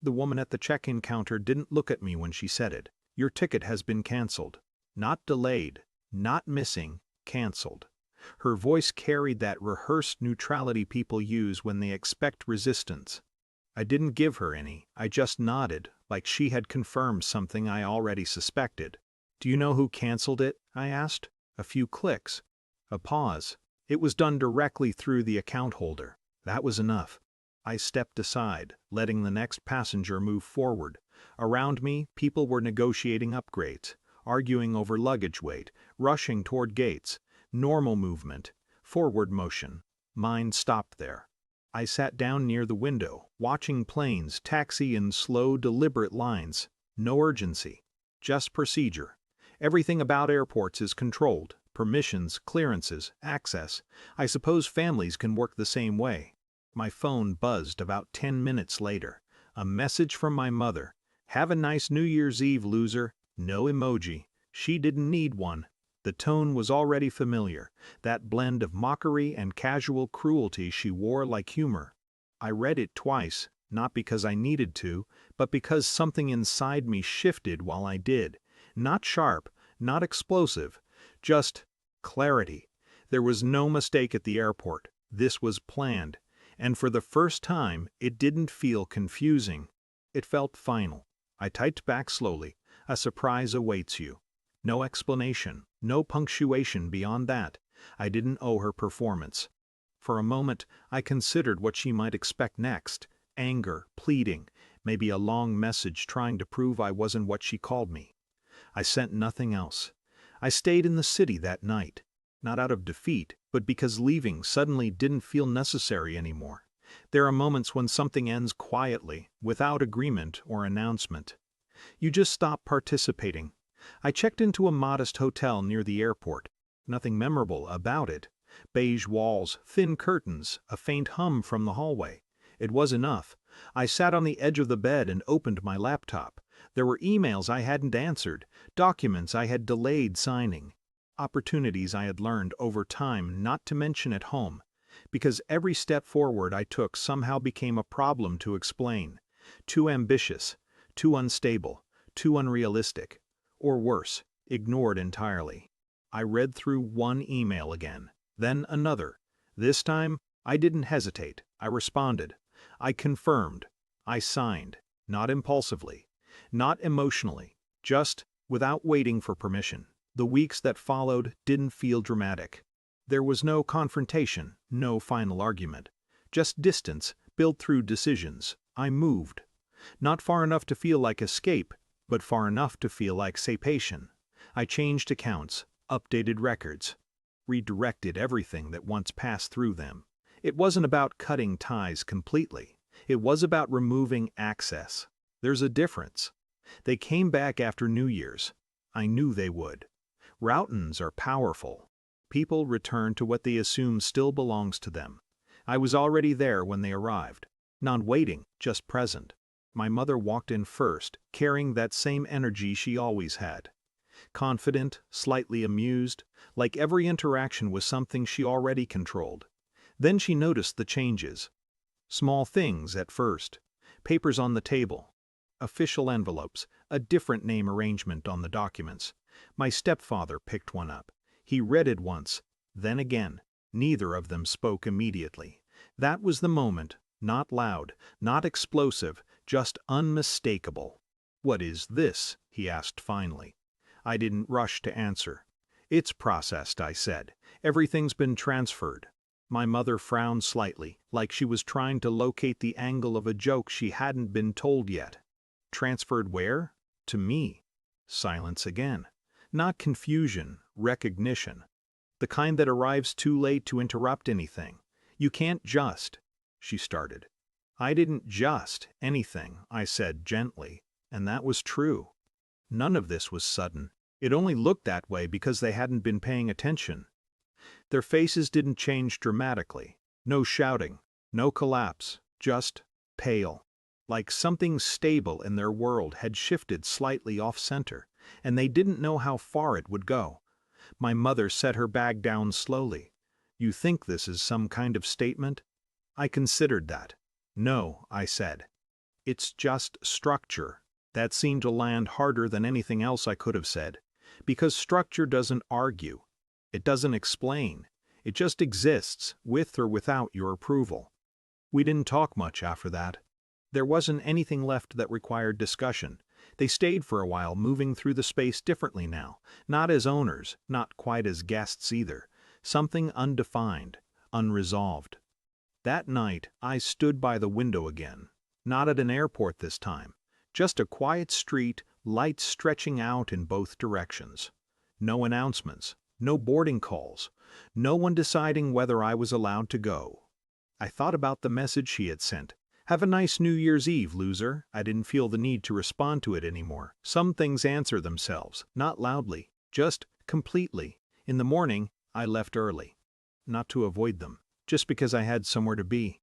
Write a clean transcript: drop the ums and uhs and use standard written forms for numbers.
The woman at the check-in counter didn't look at me when she said it. Your ticket has been canceled. Not delayed, not missing, canceled. Her voice carried that rehearsed neutrality people use when they expect resistance. I didn't give her any, I just nodded, like she had confirmed something I already suspected. Do you know who canceled it? I asked. A few clicks. A pause. It was done directly through the account holder. That was enough. I stepped aside, letting the next passenger move forward. Around me, people were negotiating upgrades, arguing over luggage weight, rushing toward gates. Normal movement, forward motion. Mine stopped there. I sat down near the window, watching planes taxi in slow, deliberate lines. No urgency, just procedure. Everything about airports is controlled. Permissions, clearances, access. I suppose families can work the same way. My phone buzzed about 10 minutes later. A message from my mother. Have a nice New Year's Eve, loser. No emoji. She didn't need one. The tone was already familiar, that blend of mockery and casual cruelty she wore like humor. I read it twice, not because I needed to, but because something inside me shifted while I did. Not sharp, not explosive, just clarity. There was no mistake at the airport. This was planned, and for the first time, it didn't feel confusing. It felt final. I typed back slowly. A surprise awaits you. No explanation, no punctuation beyond that. I didn't owe her performance. For a moment, I considered what she might expect next. Anger, pleading, maybe a long message trying to prove I wasn't what she called me. I sent nothing else. I stayed in the city that night, not out of defeat, but because leaving suddenly didn't feel necessary anymore. There are moments when something ends quietly, without agreement or announcement. You just stop participating. I checked into a modest hotel near the airport. Nothing memorable about it. Beige walls, thin curtains, a faint hum from the hallway. It was enough. I sat on the edge of the bed and opened my laptop. There were emails I hadn't answered, documents I had delayed signing, opportunities I had learned over time not to mention at home, because every step forward I took somehow became a problem to explain. Too ambitious, too unstable, too unrealistic. Or worse, ignored entirely. I read through one email again, then another. This time, I didn't hesitate. I responded. I confirmed. I signed, not impulsively, not emotionally, just without waiting for permission. The weeks that followed didn't feel dramatic. There was no confrontation, no final argument. Just distance, built through decisions. I moved. Not far enough to feel like escape, but far enough to feel like sapation. I changed accounts, updated records, redirected everything that once passed through them. It wasn't about cutting ties completely. It was about removing access. There's a difference. They came back after New Year's. I knew they would. Routines are powerful. People return to what they assume still belongs to them. I was already there when they arrived. Not waiting, just present. My mother walked in first, carrying that same energy she always had. Confident, slightly amused, like every interaction was something she already controlled. Then she noticed the changes. Small things at first. Papers on the table. Official envelopes, a different name arrangement on the documents. My stepfather picked one up. He read it once, then again. Neither of them spoke immediately. That was the moment. Not loud, not explosive, just unmistakable. "What is this?" he asked finally. I didn't rush to answer. "It's processed," I said. "Everything's been transferred." My mother frowned slightly, like she was trying to locate the angle of a joke she hadn't been told yet. "Transferred where?" "To me." Silence again. Not confusion, recognition. The kind that arrives too late to interrupt anything. "You can't just," she started. "I didn't just anything," I said gently, and that was true. None of this was sudden. It only looked that way because they hadn't been paying attention. Their faces didn't change dramatically. No shouting, no collapse, just pale. Like something stable in their world had shifted slightly off-center, and they didn't know how far it would go. My mother set her bag down slowly. "You think this is some kind of statement?" I considered that. "No," I said. It's just structure. That seemed to land harder than anything else I could have said. Because structure doesn't argue. It doesn't explain. It just exists, with or without your approval. We didn't talk much after that. There wasn't anything left that required discussion. They stayed for a while, moving through the space differently now. Not as owners, not quite as guests either. Something undefined, unresolved. That night, I stood by the window again. Not at an airport this time. Just a quiet street, lights stretching out in both directions. No announcements, no boarding calls, no one deciding whether I was allowed to go. I thought about the message she had sent. "Have a nice New Year's Eve, loser." I didn't feel the need to respond to it anymore. Some things answer themselves, not loudly, just completely. In the morning, I left early. Not to avoid them, just because I had somewhere to be.